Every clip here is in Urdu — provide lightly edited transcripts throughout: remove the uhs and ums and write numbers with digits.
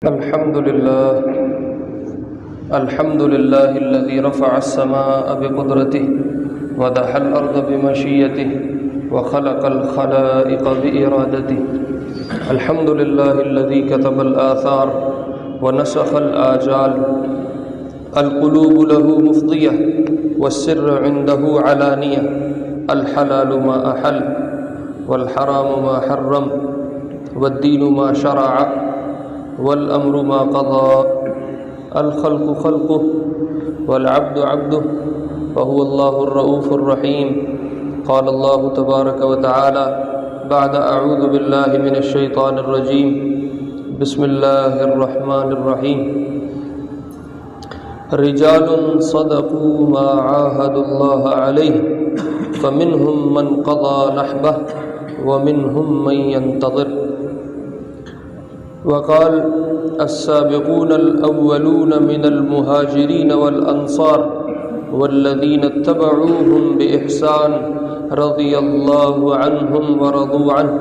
الحمد لله الذي رفع السماء بقدرته ودحى الأرض بمشيته وخلق الخلائق بإرادته. الحمد لله الذي كتب الآثار ونسخ الآجال. القلوب له مفضية والسر عنده علانية. الحلال ما أحل والحرام ما حرم والدين ما شرع والأمر ما قضى. الخلق خلقه والعبد عبده وهو الله الرؤوف الرحيم. قال الله تبارك وتعالى بعد أعوذ بالله من الشيطان الرجيم بسم الله الرحمن الرحيم. رجال صدقوا ما عاهدوا الله عليه فمنهم من قضى نحبه ومنهم من ينتظر. وقال السابقون الأولون من المهاجرين والأنصار والذين اتبعوهم بإحسان رضي الله عنهم ورضوا عنه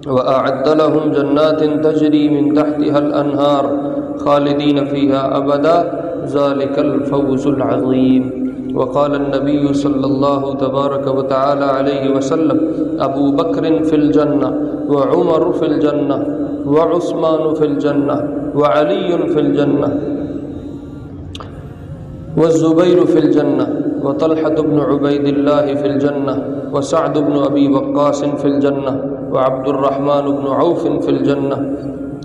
وأعد لهم جنات تجري من تحتها الأنهار خالدين فيها أبدا ذلك الفوز العظيم. وقال النبي صلى الله تبارك وتعالى عليه وسلم أبو بكر في الجنة وعمر في الجنة وعثمان في الجنة وعلي في الجنة والزبير في الجنة وطلحة بن عبيد الله في الجنة وسعد بن أبي وقاص في الجنة وعبد الرحمن بن عوف في الجنة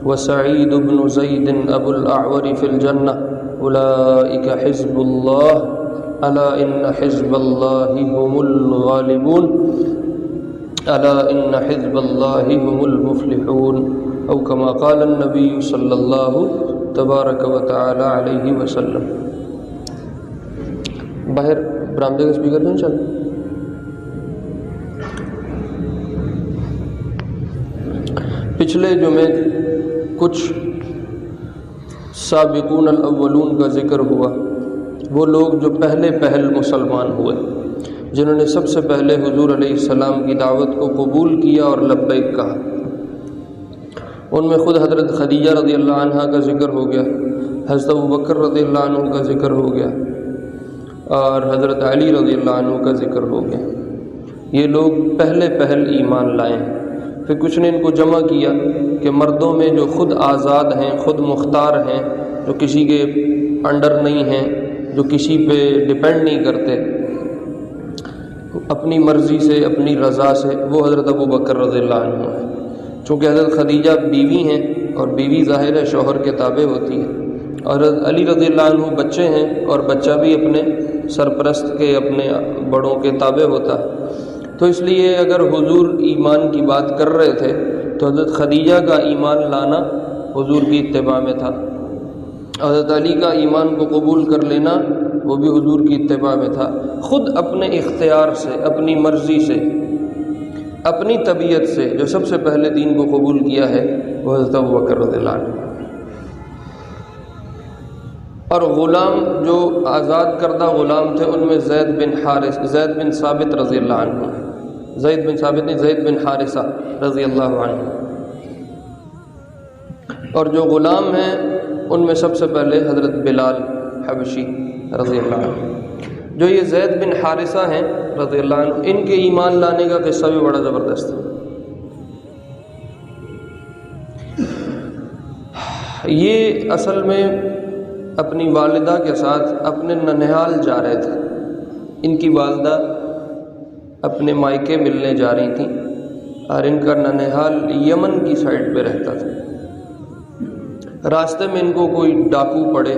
وسعيد بن زيد أبو الأعور في الجنة. أولئك حزب الله ألا إن حزب الله هم الغالبون ألا إن حزب الله هم المفلحون أو كما قال النبي صلی اللہ تبارک و تعالی علیہ وسلم. باہر برآمدے کا اسپیکر نہیں چل. پچھلے جمعے کچھ سابقون الاولون کا ذکر ہوا، وہ لوگ جو پہل مسلمان ہوئے، جنہوں نے سب سے پہلے حضور علیہ السلام کی دعوت کو قبول کیا اور لبیک کہا. ان میں خود حضرت خدیجہ رضی اللہ عنہ کا ذکر ہو گیا، حضرت ابوبکر رضی اللہ عنہ کا ذکر ہو گیا اور حضرت علی رضی اللہ عنہ کا ذکر ہو گیا. یہ لوگ پہل ایمان لائے ہیں. پھر کچھ نے ان کو جمع کیا کہ مردوں میں جو خود آزاد ہیں، خود مختار ہیں، جو کسی کے انڈر نہیں ہیں، جو کسی پہ ڈپینڈ نہیں کرتے، اپنی مرضی سے اپنی رضا سے، وہ حضرت ابوبکر رضی اللہ عنہ ہیں. چونکہ حضرت خدیجہ بیوی ہیں اور بیوی ظاہر ہے شوہر کے تابع ہوتی ہے، اور حضرت علی رضی اللہ عنہ بچے ہیں اور بچہ بھی اپنے سرپرست کے اپنے بڑوں کے تابع ہوتا ہے. تو اس لیے اگر حضور ایمان کی بات کر رہے تھے تو حضرت خدیجہ کا ایمان لانا حضور کی اتباع میں تھا، حضرت علی کا ایمان کو قبول کر لینا وہ بھی حضور کی اتباع میں تھا. خود اپنے اختیار سے، اپنی مرضی سے، اپنی طبیعت سے جو سب سے پہلے دین کو قبول کیا ہے وہ حضرت ابوبکر رضی اللہ عنہ. اور غلام جو آزاد کردہ غلام تھے ان میں زید بن ثابت رضی اللہ عنہ، زید بن ثابت نہیں، زید بن حارثہ رضی اللہ عنہ. اور جو غلام ہیں ان میں سب سے پہلے حضرت بلال حبشی رضی اللہ عنہ. جو یہ زید بن حارثہ ہیں رضی اللہ عنہ، ان کے ایمان لانے کا قصہ بھی بڑا زبردست ہے. یہ اصل میں اپنی والدہ کے ساتھ اپنے ننھال جا رہے تھے. ان کی والدہ اپنے مائکے ملنے جا رہی تھیں اور ان کا ننھال یمن کی سائڈ پہ رہتا تھا. راستے میں ان کو کوئی ڈاکو پڑے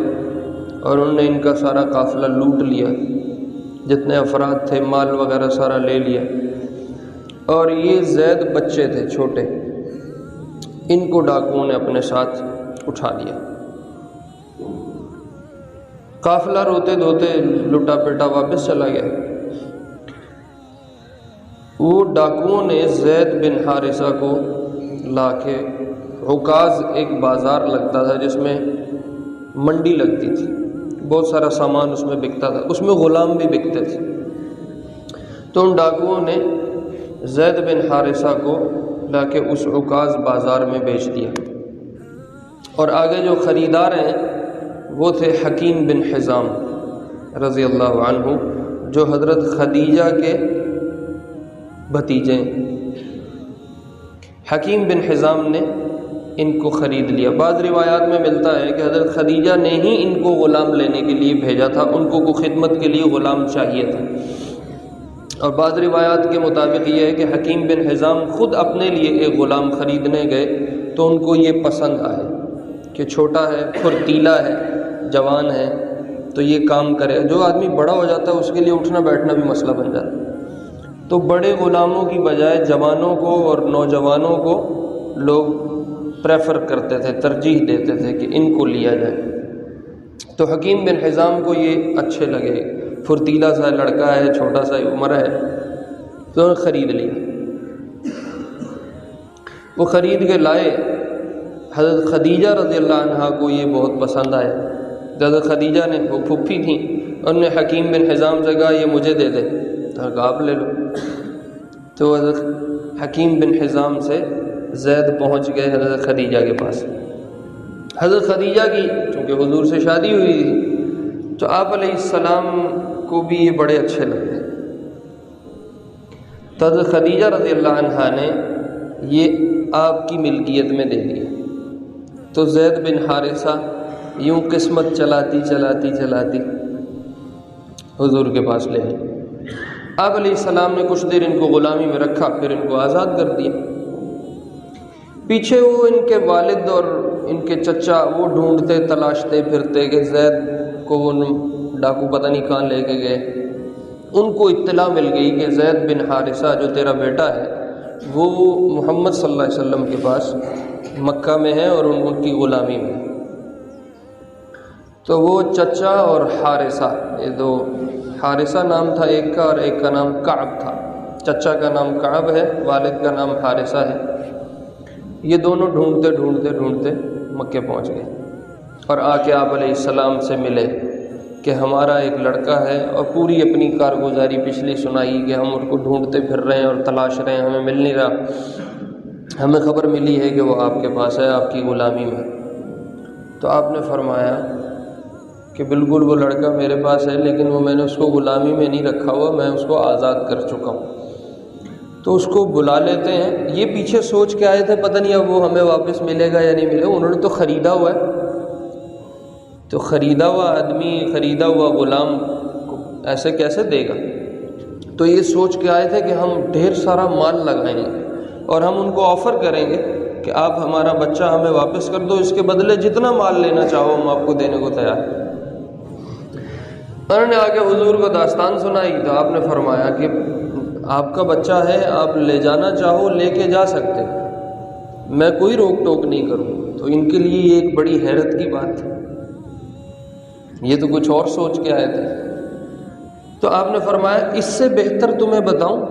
اور انہوں نے ان کا سارا قافلہ لوٹ لیا، جتنے افراد تھے مال وغیرہ سارا لے لیا. اور یہ زید بچے تھے چھوٹے، ان کو ڈاکوؤں نے اپنے ساتھ اٹھا لیا. قافلہ روتے دھوتے لٹا پیٹا واپس چلا گیا. وہ ڈاکوؤں نے زید بن حارثہ کو لا کے عکاظ ایک بازار لگتا تھا جس میں منڈی لگتی تھی، بہت سارا سامان اس میں بکتا تھا، اس میں غلام بھی بکتے تھے. تو ان ڈاکوؤں نے زید بن حارثہ کو لا کے اس عکاظ بازار میں بیچ دیا. اور آگے جو خریدار ہیں وہ تھے حکیم بن حزام رضی اللہ عنہ، جو حضرت خدیجہ کے بھتیجے ہیں۔ حکیم بن حزام نے ان کو خرید لیا۔ بعض روایات میں ملتا ہے کہ حضرت خدیجہ نے ہی ان کو غلام لینے کے لیے بھیجا تھا، ان کو خدمت کے لیے غلام چاہیے تھا۔ اور بعض روایات کے مطابق یہ ہے کہ حکیم بن حزام خود اپنے لیے ایک غلام خریدنے گئے تو ان کو یہ پسند آئے کہ چھوٹا ہے، پھرتیلا ہے، جوان ہے، تو یہ کام کرے۔ جو آدمی بڑا ہو جاتا ہے اس کے لیے اٹھنا بیٹھنا بھی مسئلہ بن جاتا ہے، تو بڑے غلاموں کی بجائے جوانوں کو اور نوجوانوں کو لوگ پریفر کرتے تھے، ترجیح دیتے تھے کہ ان کو لیا جائے۔ تو حکیم بن حزام کو یہ اچھے لگے، پھرتیلا سا لڑکا ہے، چھوٹا سا عمر ہے، تو انہوں نے خرید لیا۔ وہ خرید کے لائے۔ حضرت خدیجہ رضی اللہ عنہا کو یہ بہت پسند آئے۔ حضرت خدیجہ نے، وہ پھپھی تھیں، انہوں نے حکیم بن حزام سے کہا یہ مجھے دے دے، تو کہا آپ لے لو۔ تو حضرت حکیم بن حزام سے زید پہنچ گئے حضرت خدیجہ کے پاس۔ حضرت خدیجہ کی چونکہ حضور سے شادی ہوئی تھی تو آپ علیہ السلام کو بھی یہ بڑے اچھے لگتے۔ تو حضرت خدیجہ رضی اللہ عنہا نے یہ آپ کی ملکیت میں دے دیا۔ تو زید بن حارثہ یوں قسمت چلاتی چلاتی چلاتی حضور کے پاس لے آئے۔ آپ علیہ السلام نے کچھ دیر ان کو غلامی میں رکھا، پھر ان کو آزاد کر دیا۔ پیچھے وہ ان کے والد اور ان کے چچا وہ ڈھونڈتے تلاشتے پھرتے کہ زید کو وہ ڈاکو پتہ نہیں کہاں لے کے گئے۔ ان کو اطلاع مل گئی کہ زید بن حارثہ جو تیرا بیٹا ہے وہ محمد صلی اللہ علیہ وسلم کے پاس مکہ میں ہے اور ان کی غلامی میں۔ تو وہ چچا اور حارثہ، یہ دو، حارثہ نام تھا ایک کا اور ایک کا نام کعب تھا۔ چچا کا نام کعب ہے، والد کا نام حارثہ ہے۔ یہ دونوں ڈھونڈتے ڈھونڈتے ڈھونڈتے مکے پہنچ گئے اور آ کے آپ علیہ السلام سے ملے کہ ہمارا ایک لڑکا ہے، اور پوری اپنی کارگزاری پچھلی سنائی کہ ہم ان کو ڈھونڈتے پھر رہے ہیں اور تلاش رہے ہیں، ہمیں مل نہیں رہا، ہمیں خبر ملی ہے کہ وہ آپ کے پاس ہے، آپ کی غلامی میں۔ تو آپ نے فرمایا کہ بالکل وہ لڑکا میرے پاس ہے، لیکن وہ میں نے اس کو غلامی میں نہیں رکھا ہوا، میں اس کو آزاد کر چکا ہوں۔ تو اس کو بلا لیتے ہیں۔ یہ پیچھے سوچ کے آئے تھے پتہ نہیں اب وہ ہمیں واپس ملے گا یا نہیں ملے گا، انہوں نے تو خریدا ہوا ہے، تو خریدا ہوا آدمی، خریدا ہوا غلام کو ایسے کیسے دے گا؟ تو یہ سوچ کے آئے تھے کہ ہم ڈھیر سارا مال لگائیں گے اور ہم ان کو آفر کریں گے کہ آپ ہمارا بچہ ہمیں واپس کر دو، اس کے بدلے جتنا مال لینا چاہو ہم آپ کو دینے کو تیار ہیں۔ انہوں نے آگے حضور کو داستان سنائی تو آپ نے فرمایا کہ آپ کا بچہ ہے، آپ لے جانا چاہو لے کے جا سکتے، میں کوئی روک ٹوک نہیں کروں۔ تو ان کے لیے یہ ایک بڑی حیرت کی بات تھی، یہ تو کچھ اور سوچ کے آئے تھے۔ تو آپ نے فرمایا اس سے بہتر تمہیں بتاؤں؟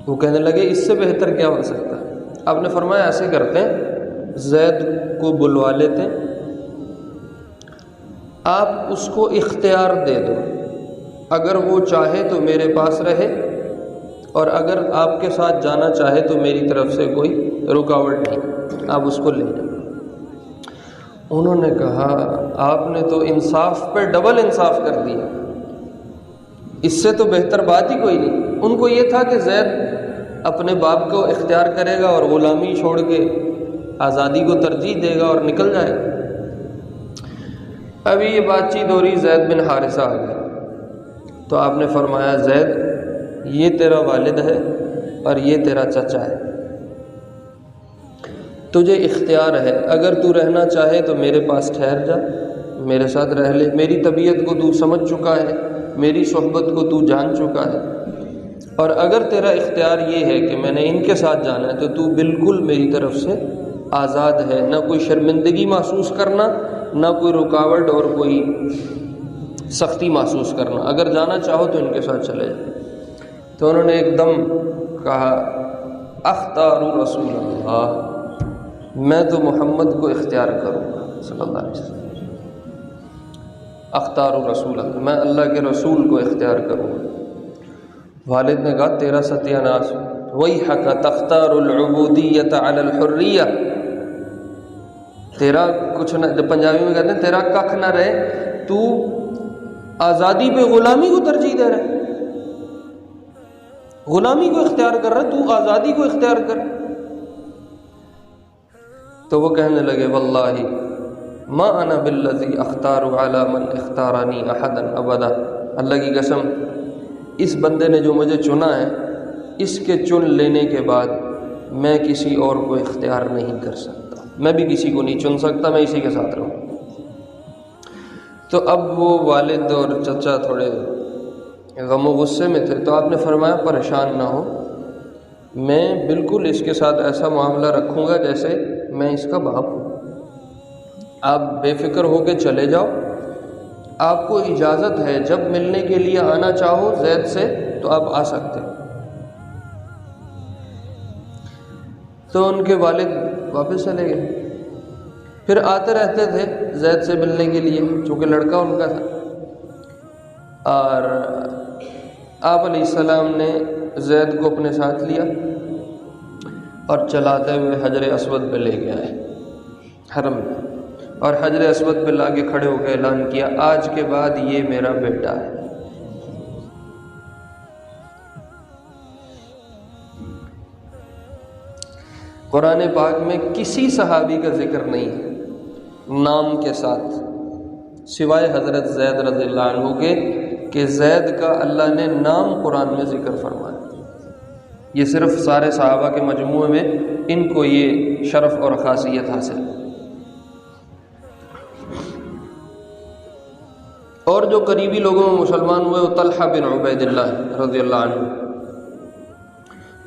وہ کہنے لگے اس سے بہتر کیا ہو سکتا ہے؟ آپ نے فرمایا ایسے کرتے ہیں، زید کو بلوا لیتے ہیں، آپ اس کو اختیار دے دو، اگر وہ چاہے تو میرے پاس رہے، اور اگر آپ کے ساتھ جانا چاہے تو میری طرف سے کوئی رکاوٹ نہیں، آپ اس کو لے جائیں۔ انہوں نے کہا آپ نے تو انصاف پہ ڈبل انصاف کر دیا، اس سے تو بہتر بات ہی کوئی نہیں۔ ان کو یہ تھا کہ زید اپنے باپ کو اختیار کرے گا اور غلامی چھوڑ کے آزادی کو ترجیح دے گا اور نکل جائے گا۔ ابھی یہ بات چیت ہو رہی، زید بن حارثہ آ گئے تو آپ نے فرمایا زید یہ تیرا والد ہے اور یہ تیرا چچا ہے، تجھے اختیار ہے، اگر تو رہنا چاہے تو میرے پاس ٹھہر جا، میرے ساتھ رہ لے، میری طبیعت کو تو سمجھ چکا ہے، میری صحبت کو تو جان چکا ہے، اور اگر تیرا اختیار یہ ہے کہ میں نے ان کے ساتھ جانا ہے تو بالکل میری طرف سے آزاد ہے، نہ کوئی شرمندگی محسوس کرنا، نہ کوئی رکاوٹ اور کوئی سختی محسوس کرنا، اگر جانا چاہو تو ان کے ساتھ چلے جائیں۔ تو انہوں نے ایک دم کہا اختار رسول اللہ، میں تو محمد کو اختیار کروں گا صلی اللہ علیہ وسلم، اختار رسول اللہ، میں اللہ کے رسول کو اختیار کروں گا۔ والد نے کہا تیرا ستیہ ناش، ویحک تختار العبودیۃ علی الحریہ، تیرا کچھ نہ، جب پنجابی میں کہتے ہیں تیرا ککھ نہ رہے، تو آزادی پہ غلامی کو ترجیح دے رہا ہے، غلامی کو اختیار کر رہا ہے، تو آزادی کو اختیار کر۔ تو وہ کہنے لگے واللہ ما انا بالذی اختار علی من اختارنی احدا ابدا، اللہ کی قسم اس بندے نے جو مجھے چنا ہے، اس کے چن لینے کے بعد میں کسی اور کو اختیار نہیں کر سکتا، میں بھی کسی کو نہیں چن سکتا، میں اسی کے ساتھ رہوں۔ تو اب وہ والد اور چچا تھوڑے غم و غصے میں تھے، تو آپ نے فرمایا پریشان نہ ہو، میں بالکل اس کے ساتھ ایسا معاملہ رکھوں گا جیسے میں اس کا باپ ہوں، آپ بے فکر ہو کے چلے جاؤ، آپ کو اجازت ہے جب ملنے کے لیے آنا چاہو زید سے تو آپ آ سکتے۔ تو ان کے والد واپس چلے گئے، پھر آتے رہتے تھے زید سے ملنے کے لیے، چونکہ لڑکا ان کا تھا۔ اور آپ علیہ السلام نے زید کو اپنے ساتھ لیا اور چلاتے ہوئے حجر اسود پہ لے کے آئے حرم میں، اور حجر اسود پہ لا کے کھڑے ہو کے اعلان کیا آج کے بعد یہ میرا بیٹا ہے۔ قرآن پاک میں کسی صحابی کا ذکر نہیں ہے نام کے ساتھ سوائے حضرت زید رضی اللہ عنہ کے، کہ زید کا اللہ نے نام قرآن میں ذکر فرمایا۔ یہ صرف سارے صحابہ کے مجموعے میں ان کو یہ شرف اور خاصیت حاصل۔ اور جو قریبی لوگوں میں مسلمان ہوئے وہ طلحہ بن عبید اللہ رضی اللہ عنہ۔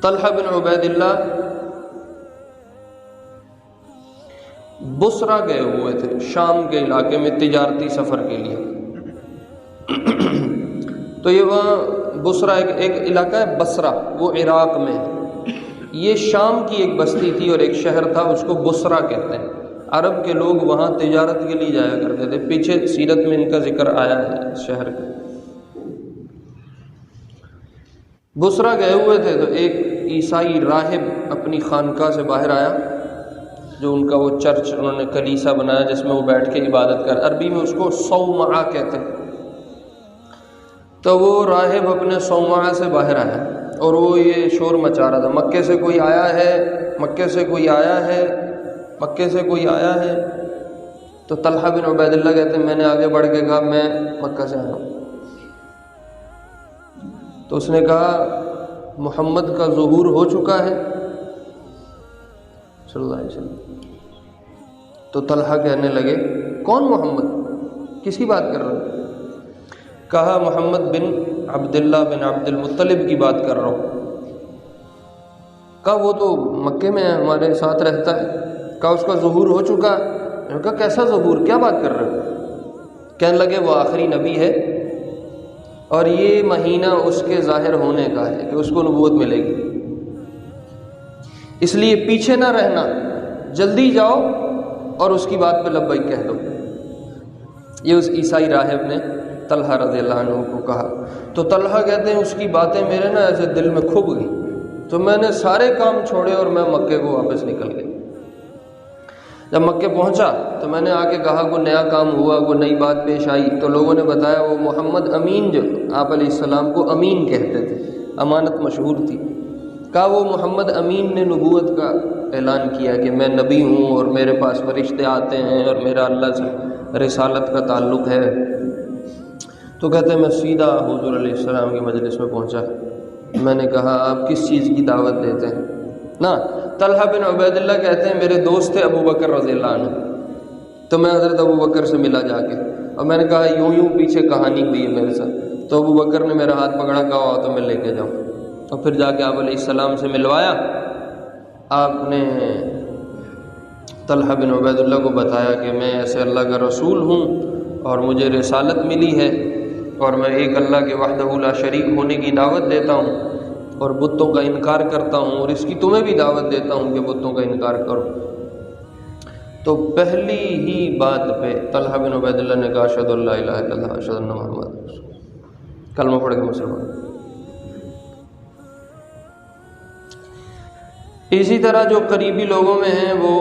طلحہ بن عبید اللہ بصرہ گئے ہوئے تھے، شام کے علاقے میں تجارتی سفر کے لیے۔ تو یہ وہاں بصرہ ایک علاقہ ہے بصرہ، وہ عراق میں ہے، یہ شام کی ایک بستی تھی اور ایک شہر تھا، اس کو بصرہ کہتے ہیں۔ عرب کے لوگ وہاں تجارت کے لیے جایا کرتے تھے، پیچھے سیرت میں ان کا ذکر آیا ہے اس شہر کا۔ بصرہ گئے ہوئے تھے تو ایک عیسائی راہب اپنی خانقاہ سے باہر آیا، جو ان کا وہ چرچ انہوں نے کلیسا بنایا جس میں وہ بیٹھ کے عبادت کر، عربی میں اس کو صومعہ کہتے ہیں۔ تو وہ راہب اپنے صومعہ سے باہر آیا اور وہ یہ شور مچا رہا تھا، مکے سے کوئی آیا ہے، مکے سے کوئی آیا ہے، مکے سے کوئی آیا ہے۔ تو طلحہ بن عبید اللہ کہتے ہیں میں نے آگے بڑھ کے کہا میں مکہ سے آیا ہوں۔ تو اس نے کہا محمد کا ظہور ہو چکا ہے صلی اللہ علیہ وسلم۔ تو طلحہ کہنے لگے کون محمد، کس کی بات کر رہے ہو؟ کہا محمد بن عبداللہ بن عبد المطلب کی بات کر رہا ہوں۔ کہا وہ تو مکے میں ہمارے ساتھ رہتا ہے۔ کہا اس کا ظہور ہو چکا ہے۔ میں نے کہا کیسا ظہور، کیا بات کر رہے ہو؟ کہنے لگے وہ آخری نبی ہے اور یہ مہینہ اس کے ظاہر ہونے کا ہے کہ اس کو نبوت ملے گی، اس لیے پیچھے نہ رہنا، جلدی جاؤ اور اس کی بات پہ لبیک کہہ دو۔ یہ اس عیسائی راہب نے طلحہ رضی اللہ عنہ کو کہا۔ تو طلحہ کہتے ہیں اس کی باتیں میرے نا ایسے دل میں کھب گئی، تو میں نے سارے کام چھوڑے اور میں مکے کو واپس نکل گیا۔ جب مکے پہنچا تو میں نے آ کے کہا کوئی نیا کام ہوا، کوئی نئی بات پیش آئی، تو لوگوں نے بتایا وہ محمد امین، جو آپ علیہ السلام کو امین کہتے تھے، امانت مشہور تھی، کہا وہ محمد امین نے نبوت کا اعلان کیا کہ میں نبی ہوں اور میرے پاس فرشتے آتے ہیں اور میرا اللہ سے رسالت کا تعلق ہے۔ تو کہتے ہیں میں سیدھا حضور علیہ السلام کی مجلس میں پہنچا، میں نے کہا آپ کس چیز کی دعوت دیتے ہیں نا؟ طلحہ بن عبید اللہ کہتے ہیں میرے دوست تھے ابو بکر رضی اللہ عنہ، تو میں حضرت ابو بکر سے ملا جا کے، اور میں نے کہا یوں پیچھے کہانی ہوئی ہے میرے ساتھ۔ تو ابو بکر نے میرا ہاتھ پکڑا، کہا تو میں لے کے جاؤں، اور پھر جا کے آپ علیہ السلام سے ملوایا۔ آپ نے طلحہ بن عبید اللہ کو بتایا کہ میں ایسے اللہ کا رسول ہوں اور مجھے رسالت ملی ہے اور میں ایک اللہ کے وحدہ لا شریک ہونے کی دعوت دیتا ہوں اور بتوں کا انکار کرتا ہوں، اور اس کی تمہیں بھی دعوت دیتا ہوں کہ بتوں کا انکار کرو۔ تو پہلی ہی بات پہ طلحہ بن عبید اللہ نے کہا اشہد ان لا الہ الا اللہ اشہد ان محمد رسول اللہ، کلمہ پڑھ کے مسلمان۔ اسی طرح جو قریبی لوگوں میں ہیں وہ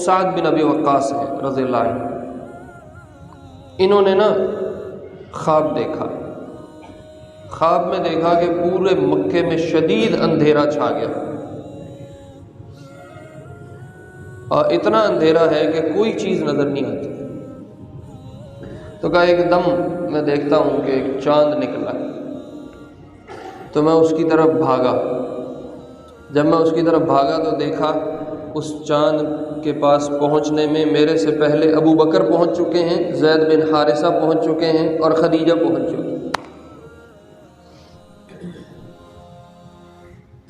سعد بن ابی وقاص ہیں رضی اللہ عنہ. انہوں نے نا خواب دیکھا. خواب میں دیکھا کہ پورے مکے میں شدید اندھیرا چھا گیا اور اتنا اندھیرا ہے کہ کوئی چیز نظر نہیں آتی. تو کہا ایک دم میں دیکھتا ہوں کہ ایک چاند نکلا. تو میں اس کی طرف بھاگا. جب میں اس کی طرف بھاگا تو دیکھا اس چاند کے پاس پہنچنے میں میرے سے پہلے ابو بکر پہنچ چکے ہیں، زید بن حارثہ پہنچ چکے ہیں اور خدیجہ پہنچ چکی.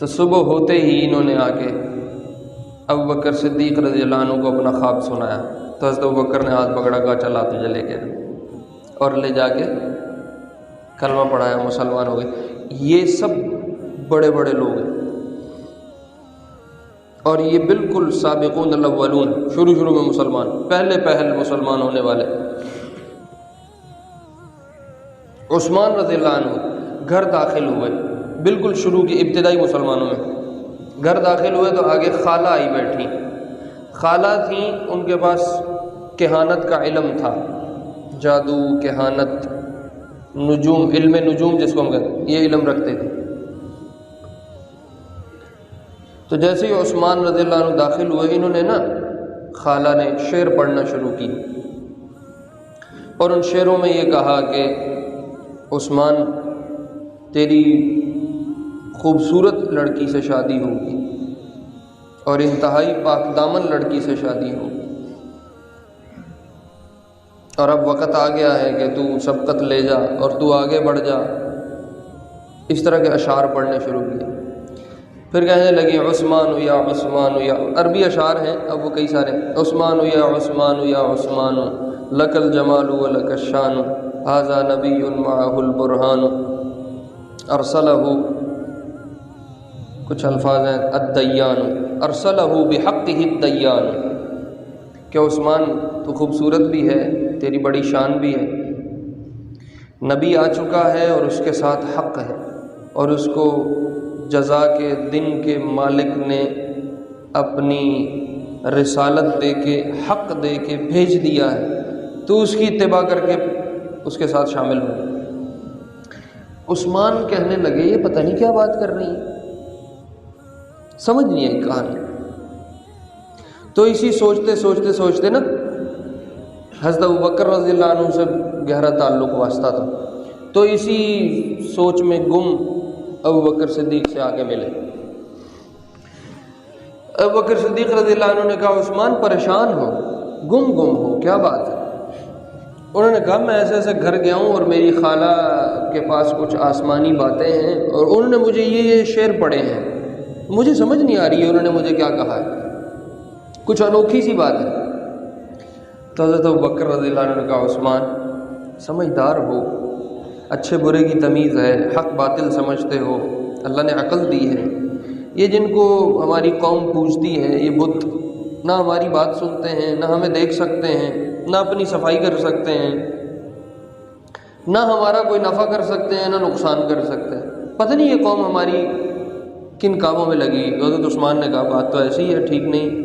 تو صبح ہوتے ہی انہوں نے آ کے ابو بکر صدیق رضی اللہ عنہ کو اپنا خواب سنایا. تو حضرت ابو بکر نے ہاتھ پکڑا، کہا چلا تجھے لے کے اور لے جا کے کلمہ پڑھایا، مسلمان ہو گئے. یہ سب بڑے بڑے لوگ ہیں اور یہ بالکل سابقون الاولون، شروع میں مسلمان، پہل مسلمان ہونے والے. عثمان رضی اللہ عنہ گھر داخل ہوئے، بالکل شروع کی ابتدائی مسلمانوں میں گھر داخل ہوئے تو آگے خالہ آئی بیٹھی. خالہ تھیں، ان کے پاس کہانت کا علم تھا، جادو، کہانت، نجوم، علم نجوم جس کو ہم کہتے ہیں، یہ علم رکھتے تھے. تو جیسے ہی عثمان رضی اللہ عنہ داخل ہوئے، انہوں نے نا خالہ نے شعر پڑھنا شروع کی اور ان شعروں میں یہ کہا کہ عثمان تیری خوبصورت لڑکی سے شادی ہوگی اور انتہائی پاک دامن لڑکی سے شادی ہوگی، اور اب وقت آ گیا ہے کہ تو سبقت لے جا اور تو آگے بڑھ جا. اس طرح کے اشعار پڑھنے شروع کیے. پھر کہنے لگی عثمان یا عثمان یا، عربی اشعار ہیں اب وہ کئی سارے، عثمان یا عثمان یا عثمان لک الجمال ولک الشان ھذا نبی معہ البرہان ارسلہ، کچھ الفاظ ہیں الدیان ارسلہ بحقہ الدیان، کہ عثمان تو خوبصورت بھی ہے، تیری بڑی شان بھی ہے، نبی آ چکا ہے اور اس کے ساتھ حق ہے، اور اس کو جزا کے دن کے مالک نے اپنی رسالت دے کے، حق دے کے بھیج دیا ہے، تو اس کی اتباع کر کے اس کے ساتھ شامل ہو. عثمان کہنے لگے یہ پتہ نہیں کیا بات کر رہی ہے، سمجھ نہیں آئی کہانی. تو اسی سوچتے نا حضرت ابوبکر رضی اللہ عنہ سے گہرا تعلق واسطہ تھا، تو اسی سوچ میں گم ابوبکر صدیق سے آگے ملے. ابوبکر صدیق رضی اللہ عنہ نے کہا عثمان پریشان ہو، گم ہو، کیا بات ہے؟ انہوں نے کہا میں ایسے گھر گیا ہوں اور میری خالہ کے پاس کچھ آسمانی باتیں ہیں اور انہوں نے مجھے یہ شعر پڑھے ہیں، مجھے سمجھ نہیں آ رہی ہے انہوں نے مجھے کیا کہا ہے، کچھ انوکھی سی بات ہے. تو حضرت ابوبکر رضی اللہ عنہ نے کہا عثمان سمجھدار ہو، اچھے برے کی تمیز ہے، حق باطل سمجھتے ہو، اللہ نے عقل دی ہے. یہ جن کو ہماری قوم پوجتی ہے، یہ بت نہ ہماری بات سنتے ہیں، نہ ہمیں دیکھ سکتے ہیں، نہ اپنی صفائی کر سکتے ہیں، نہ ہمارا کوئی نفع کر سکتے ہیں، نہ نقصان کر سکتے ہیں. پتہ نہیں یہ قوم ہماری کن کاموں میں لگی. حضرت عثمان نے کہا بات تو ایسی ہے، ٹھیک نہیں.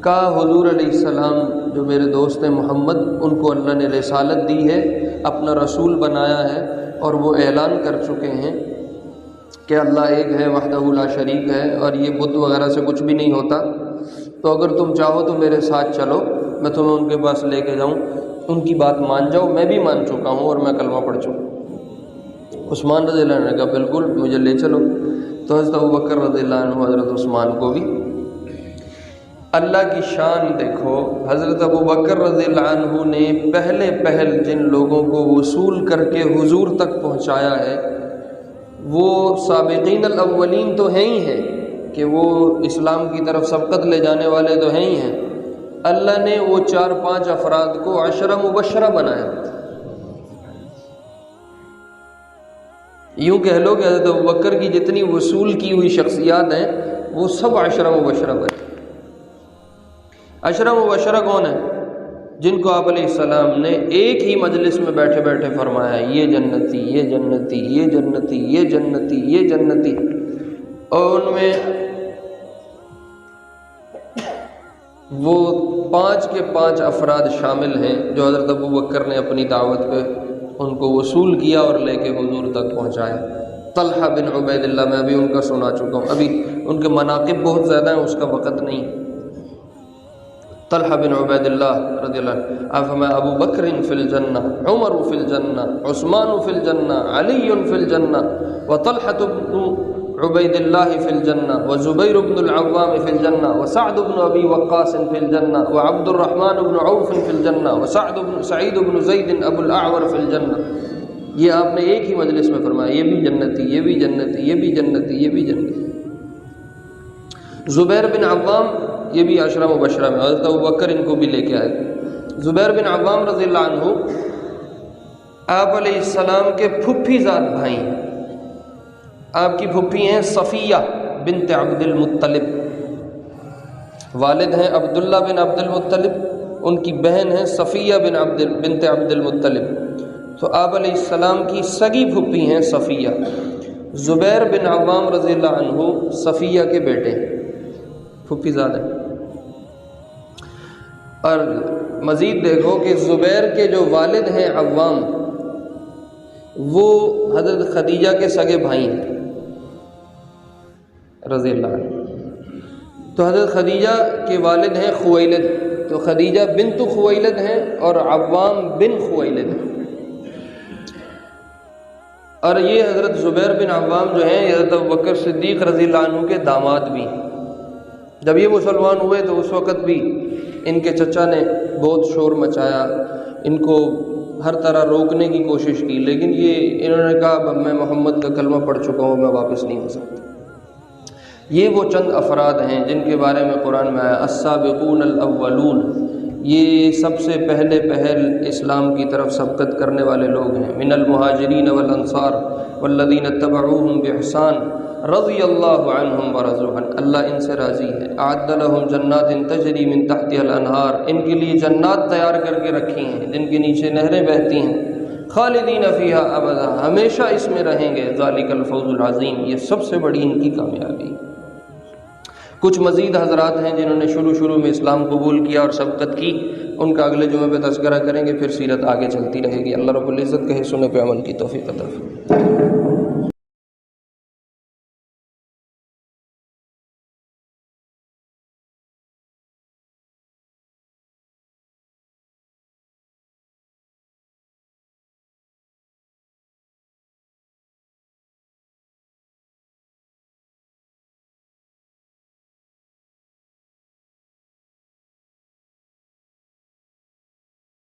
کہا حضور علیہ السلام جو میرے دوست ہیں محمد، ان کو اللہ نے رسالت دی ہے، اپنا رسول بنایا ہے، اور وہ اعلان کر چکے ہیں کہ اللہ ایک ہے، وحدہ لا شریک ہے، اور یہ بت وغیرہ سے کچھ بھی نہیں ہوتا. تو اگر تم چاہو تو میرے ساتھ چلو، میں تمہیں ان کے پاس لے کے جاؤں، ان کی بات مان جاؤ. میں بھی مان چکا ہوں اور میں کلمہ پڑھ چکا ہوں. عثمان رضی اللہ عنہ نے کہا بالکل مجھے لے چلو. تو حضرت ابوبکر رضی اللہ عنہ حضرت عثمان کو بھی. اللہ کی شان دیکھو، حضرت ابوبکر رضی اللہ عنہ نے پہل جن لوگوں کو وصول کر کے حضور تک پہنچایا ہے، وہ سابقین الاولین تو ہیں ہی ہیں کہ وہ اسلام کی طرف سبقت لے جانے والے تو ہیں ہی ہیں. اللہ نے وہ 4-5 افراد کو 10 مبشرہ بنایا. یوں کہہ لو کہ حضرت ابوبکر کی جتنی وصول کی ہوئی شخصیات ہیں وہ سب 10 مبشرہ بنے. 10 مبشرہ کون ہیں؟ جن کو آپ علیہ السلام نے ایک ہی مجلس میں بیٹھے بیٹھے فرمایا یہ جنتی، یہ جنتی، یہ جنتی، یہ جنتی، یہ جنتی. اور ان میں وہ 5 کے 5 افراد شامل ہیں جو حضرت ابو بکر نے اپنی دعوت پہ ان کو وصول کیا اور لے کے حضور تک پہنچایا۔ طلحہ بن عبید اللہ، میں ابھی ان کا سنا چکا ہوں، ابھی ان کے مناقب بہت زیادہ ہیں، اس کا وقت نہیں۔ طلحہ بن عبید اللہ رضی اللہ عنہ، آپ فرمایا ابو بکر فی الجنہ، عمر فی الجنہ، عثمان فی الجنہ، علی فی الجنہ، وطلحہ بن عبید اللہ فی الجنہ، وزبیر بن العوام فی الجنہ، وسعد بن ابی وقاص فی الجنہ، وعبد الرحمن بن عوف فی الجنہ، سعید بن زید ابو الاعور فی الجنہ۔ یہ آپ نے ایک ہی مجلس میں فرمایا، یہ بھی جنتی، یہ بھی جنتی، یہ بھی جنتی، یہ بھی جنتی۔ زبیر بن عوام، یہ بھی عشرہ مبشرہ میں، حضرت ابوبکر ان کو بھی لے کے آئے۔ زبیر بن عوام رضی اللہ عنہ آپ علیہ السلام کے پھپھی زاد بھائی ہیں۔ آپ کی پھپھی ہیں صفیہ بنت عبد المطلب، والد ہیں عبداللہ بن عبد المطلب، ان کی بہن ہیں صفیہ بنت عبد المطلب، تو آپ علیہ السلام کی سگی پھپھی ہیں صفیہ۔ زبیر بن عوام رضی اللہ عنہ صفیہ کے بیٹے ہیں، پھپھی زاد ہیں۔ اور مزید دیکھو کہ زبیر کے جو والد ہیں عوام، وہ حضرت خدیجہ کے سگے بھائی ہیں رضی اللہ عنہ۔ تو حضرت خدیجہ کے والد ہیں خویلد، تو خدیجہ بنت خویلد ہیں اور عوام بن خویلد ہیں۔ اور یہ حضرت زبیر بن عوام جو ہیں حضرت ابوبکر صدیق رضی اللہ عنہ کے داماد بھی ہیں۔ جب یہ مسلمان ہوئے تو اس وقت بھی ان کے چچا نے بہت شور مچایا، ان کو ہر طرح روکنے کی کوشش کی، لیکن انہوں نے کہا اب میں محمد کا کلمہ پڑھ چکا ہوں، میں واپس نہیں ہو سکتا۔ یہ وہ چند افراد ہیں جن کے بارے میں قرآن میں آیا السابقون الاولون، یہ سب سے پہلے اسلام کی طرف سبقت کرنے والے لوگ ہیں۔ من المہاجرین والانصار والذین اتبعوہم باحسان رضی اللہ عنہم ورضوا عنہ، اللہ ان سے راضی ہے۔ اعد لہم جنات تجری من تحتها الانہار، ان کے لیے جنات تیار کر کے رکھی ہیں جن کے نیچے نہریں بہتی ہیں۔ خالدین فیہا ابدا، ہمیشہ اس میں رہیں گے۔ ذالک الفوز العظیم، یہ سب سے بڑی ان کی کامیابی۔ کچھ مزید حضرات ہیں جنہوں نے شروع میں اسلام قبول کیا اور سبقت کی، ان کا اگلے جمعے پہ تذکرہ کریں گے، پھر سیرت آگے چلتی رہے گی۔ اللہ رب العزت کہے سنے پہ عمل کی توفیق عطا فرمائے۔